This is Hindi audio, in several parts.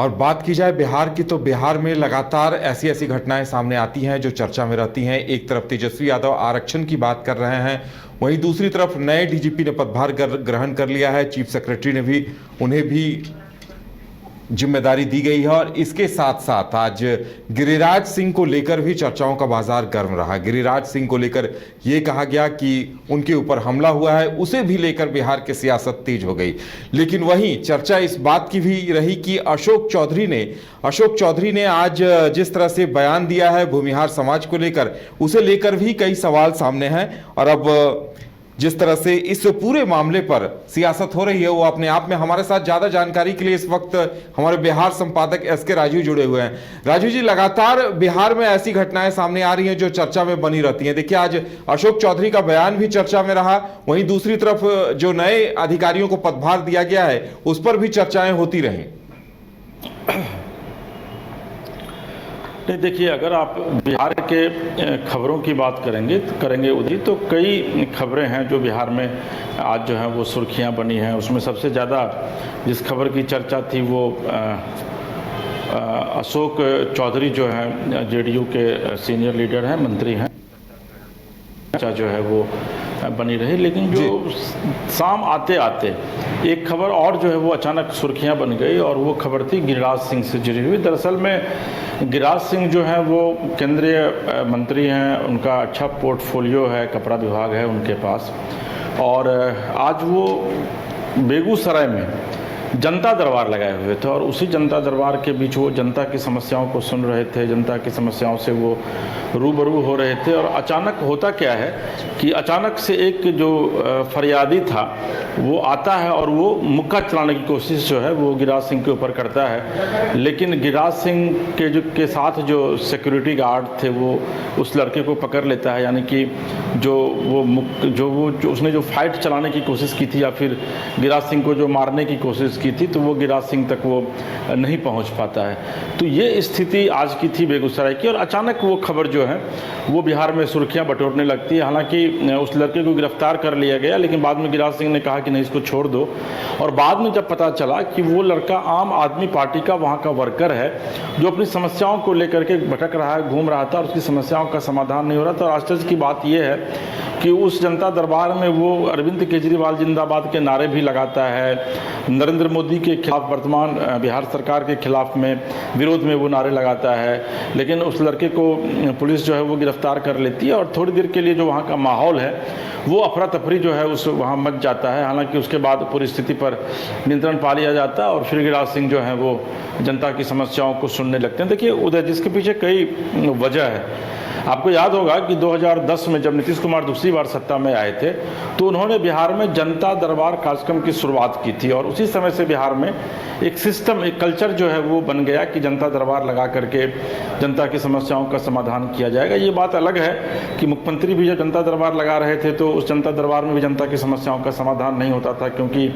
और बात की जाए बिहार की, तो बिहार में लगातार ऐसी ऐसी घटनाएं सामने आती हैं जो चर्चा में रहती हैं। एक तरफ तेजस्वी यादव आरक्षण की बात कर रहे हैं, वहीं दूसरी तरफ नए डीजीपी ने पदभार ग्रहण कर लिया है। चीफ सेक्रेटरी ने भी उन्हें भी जिम्मेदारी दी गई है। और इसके साथ साथ आज गिरिराज सिंह को लेकर भी चर्चाओं का बाजार गर्म रहा। गिरिराज सिंह को लेकर यह कहा गया कि उनके ऊपर हमला हुआ है, उसे भी लेकर बिहार की सियासत तेज हो गई। लेकिन वहीं चर्चा इस बात की भी रही कि अशोक चौधरी ने आज जिस तरह से बयान दिया है भूमिहार समाज को लेकर, उसे लेकर भी कई सवाल सामने हैं। और अब जिस तरह से इस पूरे मामले पर सियासत हो रही है, वो अपने आप में हमारे साथ ज्यादा जानकारी के लिए इस वक्त हमारे बिहार संपादक एसके राजू जुड़े हुए हैं। राजू जी, लगातार बिहार में ऐसी घटनाएं सामने आ रही हैं जो चर्चा में बनी रहती हैं। देखिए, आज अशोक चौधरी का बयान भी चर्चा में रहा, वहीं दूसरी तरफ जो नए अधिकारियों को पदभार दिया गया है उस पर भी चर्चाएं होती रही। नहीं, देखिए, अगर आप बिहार के खबरों की बात करेंगे उदी, तो कई खबरें हैं जो बिहार में आज जो है वो सुर्खियां बनी हैं। उसमें सबसे ज़्यादा जिस खबर की चर्चा थी वो अशोक चौधरी जो है जेडीयू के सीनियर लीडर हैं, मंत्री हैं, चर्चा जो है वो बनी रही। लेकिन जो शाम आते आते एक खबर और जो है वो अचानक सुर्खियां बन गई, और वो खबर थी गिरिराज सिंह से जुड़ी हुई। दरअसल में गिरिराज सिंह जो हैं वो केंद्रीय मंत्री हैं, उनका अच्छा पोर्टफोलियो है, कपड़ा विभाग है उनके पास। और आज वो बेगूसराय में जनता दरबार लगाए हुए थे, और उसी जनता दरबार के बीच वो जनता की समस्याओं को सुन रहे थे, जनता की समस्याओं से वो रूबरू हो रहे थे। और अचानक होता क्या है कि अचानक से एक जो फरियादी था वो आता है और वो मुक्का चलाने की कोशिश जो है वो गिरिराज सिंह के ऊपर करता है। लेकिन गिरिराज सिंह के साथ जो सिक्योरिटी गार्ड थे वो उस लड़के को पकड़ लेता है, यानी कि उसने जो फाइट चलाने की कोशिश की थी या फिर गिरिराज सिंह को जो मारने की कोशिश की थी, तो वो गिरिराज सिंह तक वो नहीं पहुंच पाता है। तो ये स्थिति आज की थी बेगूसराय की, और अचानक वो खबर जो है वो बिहार में सुर्खियां बटोरने लगती है। हालांकि उस लड़के को गिरफ्तार कर लिया गया, लेकिन बाद में गिरिराज सिंह ने कहा कि नहीं, इसको छोड़ दो। और बाद में जब पता चला कि वो लड़का आम आदमी पार्टी का वहाँ का वर्कर है, जो अपनी समस्याओं को लेकर के भटक रहा है, घूम रहा था, और उसकी समस्याओं का समाधान नहीं हो रहा था। और आश्चर्य की बात यह है कि उस जनता दरबार में वो अरविंद केजरीवाल जिंदाबाद के नारे भी लगाता है, नरेंद्र मोदी के खिलाफ, वर्तमान बिहार सरकार के खिलाफ में विरोध में वो नारे लगाता है। लेकिन उस लड़के को पुलिस जो है वो गिरफ्तार कर लेती है, और थोड़ी देर के लिए जो वहाँ का माहौल है वो अफरा तफरी जो है उस वहाँ मच जाता है। हालांकि उसके बाद पूरी स्थिति पर नियंत्रण पा लिया जाता है, और फिर गिरिराज सिंह जो है वो जनता की समस्याओं को सुनने लगते हैं। देखिए उदय, जिसके पीछे कई वजह है। आपको याद होगा कि 2010 में जब नीतीश कुमार दूसरी बार सत्ता में आए थे, तो उन्होंने बिहार में जनता दरबार कार्यक्रम की शुरुआत की थी, और उसी समय से बिहार में एक सिस्टम, एक कल्चर जो है वो बन गया कि जनता दरबार लगा करके जनता की समस्याओं का समाधान किया जाएगा। ये बात अलग है कि मुख्यमंत्री भी जब जनता दरबार लगा रहे थे तो उस जनता दरबार में भी जनता की समस्याओं का समाधान नहीं होता था, क्योंकि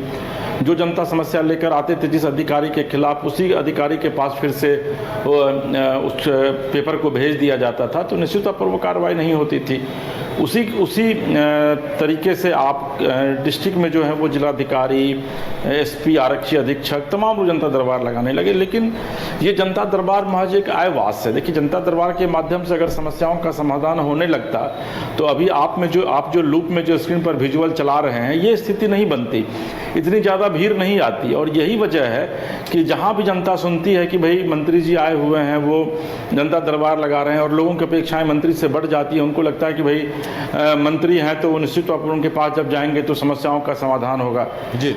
जो जनता समस्या लेकर आते थे जिस अधिकारी के खिलाफ, उसी अधिकारी के पास फिर से उस पेपर को भेज दिया जाता था, तो निश्चित तौर पर वो कार्रवाई नहीं होती थी। उसी तरीके से आप डिस्ट्रिक्ट में जो है वो जिलाधिकारी, एसपी, आरक्षी अधीक्षक तमाम लोग जनता दरबार लगाने लगे। लेकिन ये जनता दरबार महज एक आयवास है। देखिए, जनता दरबार के माध्यम से अगर समस्याओं का समाधान होने लगता तो अभी आप जो लूप में जो स्क्रीन पर विजुअल चला रहे हैं, ये स्थिति नहीं बनती, इतनी ज़्यादा भीड़ नहीं आती। और यही वजह है कि जहाँ भी जनता सुनती है कि भाई मंत्री जी आए हुए हैं, वो जनता दरबार लगा रहे हैं, और लोगों की अपेक्षाएं मंत्री से बढ़ जाती है। उनको लगता है कि भाई मंत्री हैं तो निश्चित तौर पर उनके पास जब जाएंगे तो समस्याओं का समाधान होगा।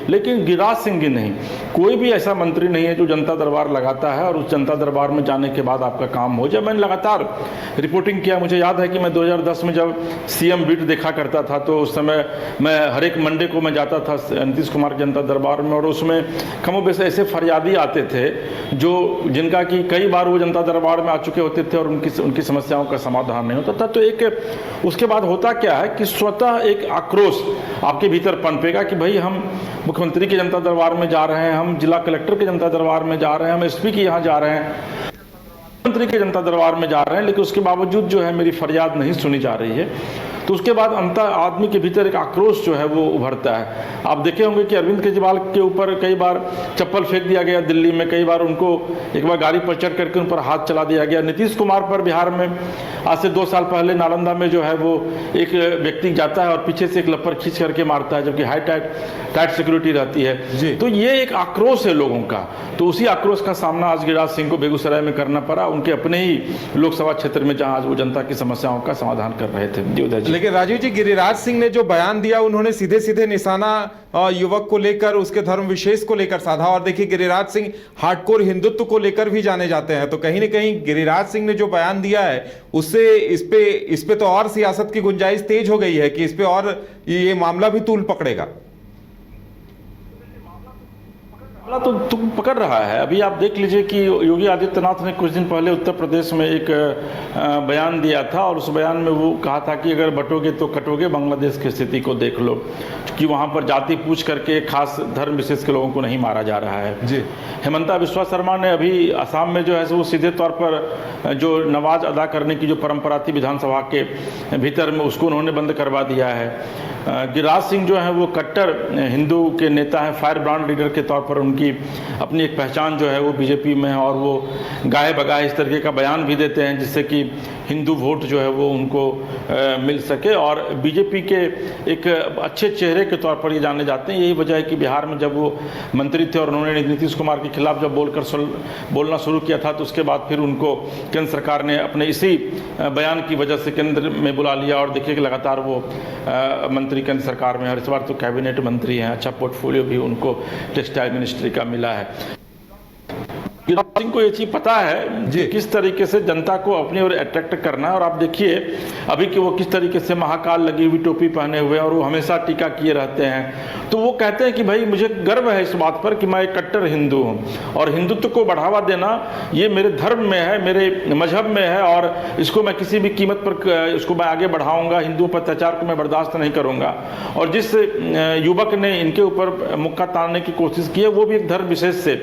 लेकिन गिरिराज सिंह की नहीं, कोई भी ऐसा मंत्री नहीं है जो जनता दरबार लगाता है और उस जनता दरबार में जाने के बाद आपका काम हो जाए। मैंने लगातार रिपोर्टिंग किया। मुझे याद है कि मैं 2010 में जब सीएम बीट देखा करता था, तो उस समय मैं हर एक मंडे को मैं जाता था नीतीश कुमार के जनता दरबार में, और उसमें कमोबेश ऐसे फरियादी आते थे जिनका कि कई बार वो जनता दरबार में आ चुके होते थे और उनकी समस्याओं का समाधान नहीं होता था। तो एक उसके बाद होता क्या है कि स्वतः एक आक्रोश आपके भीतर पनपेगा कि भाई हम मुख्यमंत्री के जनता दरबार में जा रहे हैं, हम जिला कलेक्टर के जनता दरबार में जा रहे हैं, हम एसपी के यहाँ जा रहे हैं, मंत्री के जनता दरबार में जा रहे हैं, लेकिन उसके बावजूद जो है मेरी फरियाद नहीं सुनी जा रही है। तो उसके बाद अंतर आदमी के भीतर एक आक्रोश जो है वो उभरता है। आप देखे होंगे कि अरविंद केजरीवाल के ऊपर कई बार चप्पल फेंक दिया गया दिल्ली में, कई बार उनको एक बार गाड़ी पर चढ़ करके उन पर हाथ चला दिया गया। नीतीश कुमार पर बिहार में आज से 2 साल पहले नालंदा में जो है वो एक व्यक्ति जाता है और पीछे से एक लप्पर खींच करके मारता है, जबकि हाई टाइट सिक्योरिटी रहती है। तो ये एक आक्रोश है लोगों का, तो उसी आक्रोश का सामना आज गिरिराज सिंह को बेगूसराय में करना पड़ा, उनके अपने ही लोकसभा क्षेत्र में, जहां आज वो जनता की समस्याओं का समाधान कर रहे थे। जी उदय जी। लेकिन राजीव जी, गिरिराज सिंह ने जो बयान दिया, उन्होंने सीधे सीधे निशाना युवक को लेकर, उसके धर्म विशेष को लेकर साधा। और देखिए, गिरिराज सिंह हार्डकोर हिंदुत्व को लेकर भी जाने जाते हैं, तो कहीं ना कहीं गिरिराज सिंह ने जो बयान दिया है उससे इस पे तो और सियासत की गुंजाइश तेज हो गई है कि इस पे और ये मामला भी तूल पकड़ेगा। तो तुम पकड़ रहा है। अभी आप देख लीजिए कि योगी आदित्यनाथ ने कुछ दिन पहले उत्तर प्रदेश में एक बयान दिया था, और उस बयान में वो कहा था कि अगर बटोगे तो कटोगे, बांग्लादेश की स्थिति को देख लो कि वहाँ पर जाति पूछ करके खास धर्म विशेष के लोगों को नहीं मारा जा रहा है। जी। हेमंता बिस्वा शर्मा ने अभी असम में जो है वो सीधे तौर पर जो नमाज अदा करने की जो परंपरा थी विधानसभा के भीतर में, उसको उन्होंने बंद करवा दिया है। गिरिराज सिंह जो है वो कट्टर हिंदू के नेता हैं, फायर ब्रांड लीडर के तौर पर उनकी अपनी एक पहचान जो है वो बीजेपी में है, और वो गाए बगाए इस तरीके का बयान भी देते हैं जिससे कि हिंदू वोट जो है वो उनको मिल सके, और बीजेपी के एक अच्छे चेहरे के तौर पर ये जाने जाते हैं। यही वजह है कि बिहार में जब वो मंत्री थे और उन्होंने नीतीश कुमार के खिलाफ जब बोलना शुरू किया था, तो उसके बाद फिर उनको केंद्र सरकार ने अपने इसी बयान की वजह से केंद्र में बुला लिया, और देखिए कि लगातार वो मंत्री केंद्र सरकार में, और इस बार तो कैबिनेट मंत्री हैं, अच्छा पोर्टफोलियो भी उनको टेक्सटाइल मिनिस्ट्री का मिला है। गिरिराज सिंह को ये चीज पता है कि किस तरीके से जनता को अपनी ओर अट्रैक्ट करना है, और आप देखिए अभी कि वो किस तरीके से महाकाल लगी हुई टोपी पहने हुए, और वो हमेशा टीका किए रहते हैं। तो वो कहते हैं कि भाई मुझे गर्व है इस बात पर कि मैं एक कट्टर हिंदू हूँ, और हिंदुत्व को बढ़ावा देना ये मेरे धर्म में है, मेरे मजहब में है, और इसको मैं किसी भी कीमत पर इसको मैं आगे बढ़ाऊंगा। हिंदुओं पर अत्याचार को मैं बर्दाश्त नहीं करूंगा। और जिस युवक ने इनके ऊपर मुक्का तानने की कोशिश की है वो भी एक धर्म विशेष से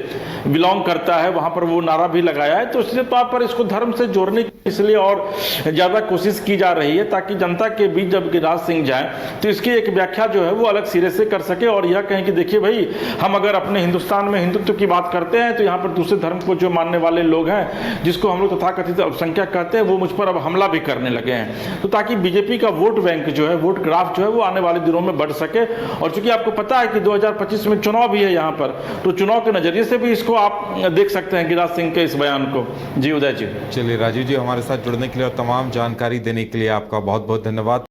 बिलोंग करता है, वहां पर वो नारा भी लगाया है। तो इसलिए तौर पर इसको धर्म से जोड़ने की इसलिए और ज्यादा कोशिश की जा रही है, ताकि जनता के बीच जब गिरिराज सिंह जाए तो इसकी एक व्याख्या जो है वो अलग सिरे से कर सके, और यह कहें कि देखिए भाई, हम अगर अपने हिंदुस्तान में हिंदुत्व की बात करते हैं तो यहाँ पर दूसरे धर्म को जो मानने वाले लोग हैं, जिसको हम लोग तथाकथित अल्पसंख्यक कहते हैं, वो मुझ पर अब हमला भी करने लगे हैं। तो ताकि बीजेपी का वोट बैंक जो है, वोट ग्राफ जो है वो आने वाले दिनों में बढ़ सके। और चूंकि आपको पता है कि 2025 में चुनाव भी है यहाँ पर, तो चुनाव के नजरिए से भी इसको आप देख सकते हैं गिरिराज सिंह के इस बयान को। जी उदय जी। चलिए राजीव जी, हमारे साथ जुड़ने के लिए और तमाम जानकारी देने के लिए आपका बहुत बहुत धन्यवाद।